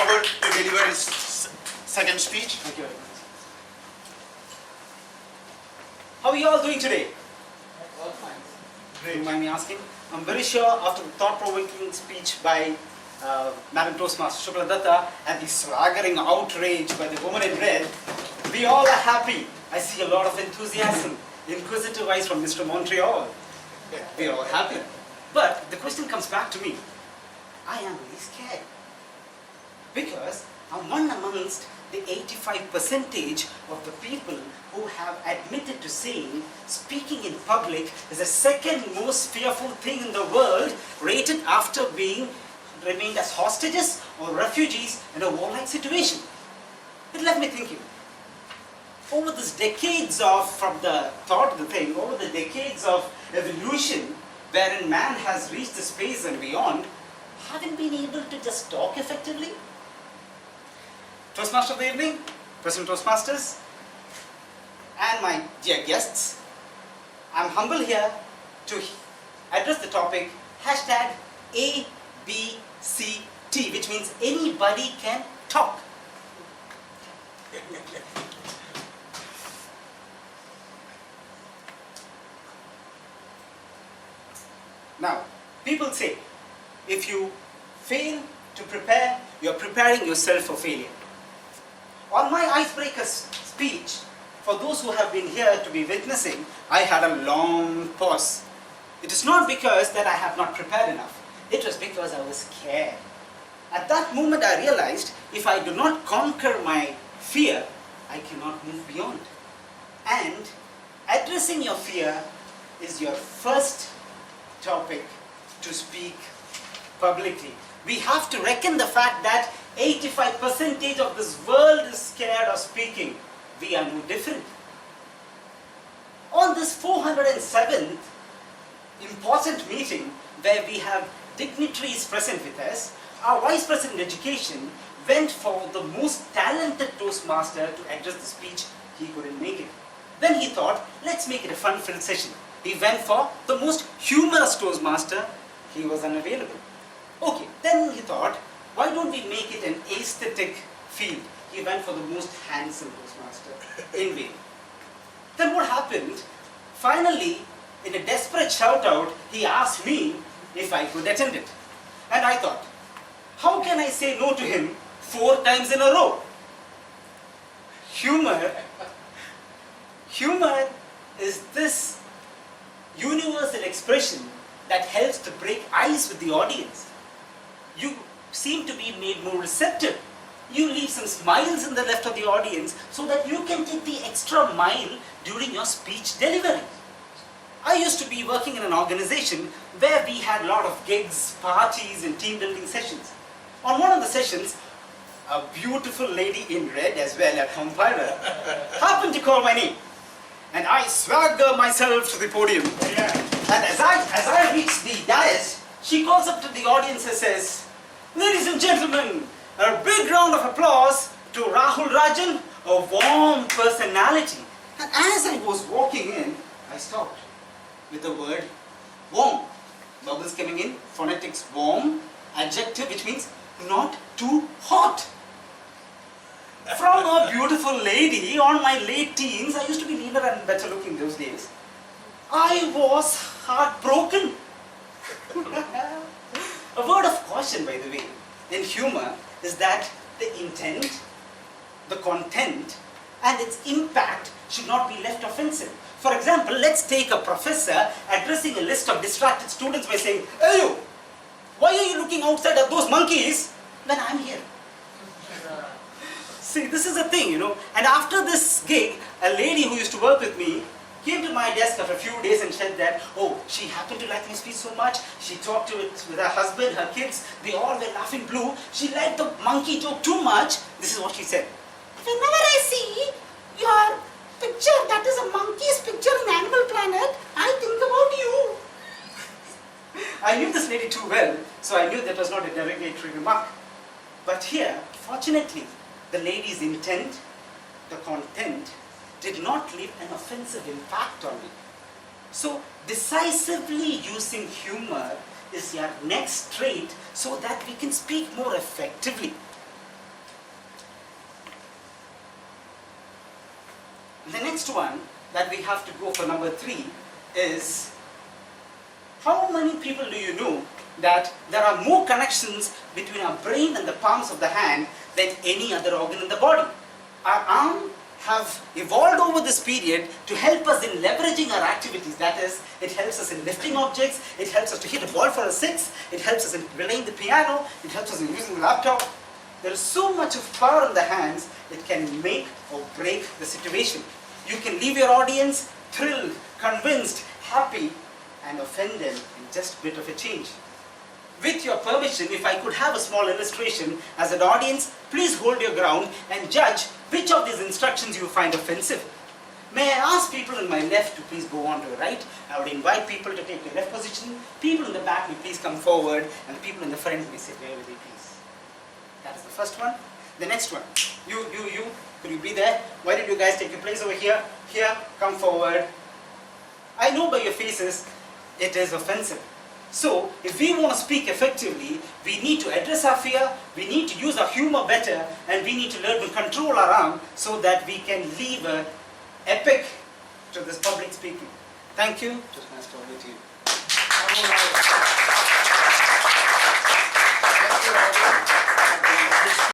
Robert to deliver his second speech. Thank you very much. How are you all doing today? All fine. Do you mind me asking? I'm very sure after the thought-provoking speech by Madam Toastmaster Shukla Datta and the swaggering outrage by the woman in red, we all are happy. I see a lot of enthusiasm, inquisitive eyes from Mr. Montreal. We are all happy. But the question comes back to me. I am really scared. Because I'm one amongst the 85% of the people who have admitted to saying speaking in public is the second most fearful thing in the world, rated after being remained as hostages or refugees in a war-like situation. It left me thinking. Over these decades of, from the thought of the thing, over the decades of evolution, wherein man has reached the space and beyond, haven't been able to just talk effectively? Toastmaster of the evening, President Toastmasters, and my dear guests, I'm humble here to address the topic hashtag ABCT, which means anybody can talk. Now, people say, if you fail to prepare, you're preparing yourself for failure. On my icebreaker speech, for those who have been here to be witnessing, I had a long pause. It is not because that I have not prepared enough. It was because I was scared. At that moment I realized, if I do not conquer my fear, I cannot move beyond. And addressing your fear is your first topic to speak publicly. We have to reckon the fact that 85% of this world is scared of speaking. We are no different. On this 407th important meeting where we have dignitaries present with us, our Vice President Education went for the most talented Toastmaster to address the speech. He couldn't make it. Then he thought, let's make it a fun-filled session. He went for the most humorous Toastmaster. He was unavailable. Okay, then he thought, why don't we make it an aesthetic field? He went for the most handsome Toastmaster. In vain. Then what happened? Finally, in a desperate shout-out, he asked me if I could attend it. And I thought, how can I say no to him 4 times in a row? Humor is this universal expression that helps to break ice with the audience. You seem to be made more receptive. You leave some smiles in the left of the audience so that you can take the extra mile during your speech delivery. I used to be working in an organization where we had a lot of gigs, parties and team building sessions. On one of the sessions, a beautiful lady in red as well, a compiler, happened to call my name. And I swagger myself to the podium. Yeah. And as I reach the dais, she calls up to the audience and says, ladies and gentlemen, a big round of applause to Rahul Rajan, a warm personality. And as I was walking in, I stopped with the word warm. Bubbles coming in, phonetics warm, adjective which means not too hot. From a beautiful lady on my late teens, I used to be leaner and better looking those days, I was heartbroken. A word of caution, by the way, in humor is that the intent, the content, and its impact should not be left offensive. For example, let's take a professor addressing a list of distracted students by saying, hey you, why are you looking outside at those monkeys when I'm here? See, this is the thing, and after this gig, a lady who used to work with me came to my desk after a few days and said that, oh, she happened to like my speech so much, she talked to it with her husband, her kids, they all were laughing blue, she liked the monkey joke too much. This is what she said. Whenever I see your picture, that is a monkey's picture in Animal Planet, I think about you. I knew this lady too well, so I knew that was not a derogatory remark. But here, fortunately, the lady's intent, the content, did not leave an offensive impact on me. So, decisively using humor is your next trait so that we can speak more effectively. And the next one that we have to go for number 3 is, how many people do you know that there are more connections between our brain and the palms of the hand than any other organ in the body? Our arm have evolved over this period to help us in leveraging our activities. That is, it helps us in lifting objects, it helps us to hit a ball for a 6, it helps us in playing the piano, it helps us in using the laptop. There is so much of power in the hands, it can make or break the situation. You can leave your audience thrilled, convinced, happy, and offend them in just a bit of a change. With your permission, if I could have a small illustration, as an audience, please hold your ground and judge which of these instructions you find offensive. May I ask people on my left to please go on to the right? I would invite people to take the left position. People in the back may please come forward, and the people in the front may sit there with you, please. That is the first one. The next one. You. Could you be there? Why did you guys take your place over here? Here, come forward. I know by your faces, it is offensive. So, if we want to speak effectively, we need to address our fear, we need to use our humor better, and we need to learn to control our arm so that we can leave an epic to this public speaking. Thank you. Just nice talking to you.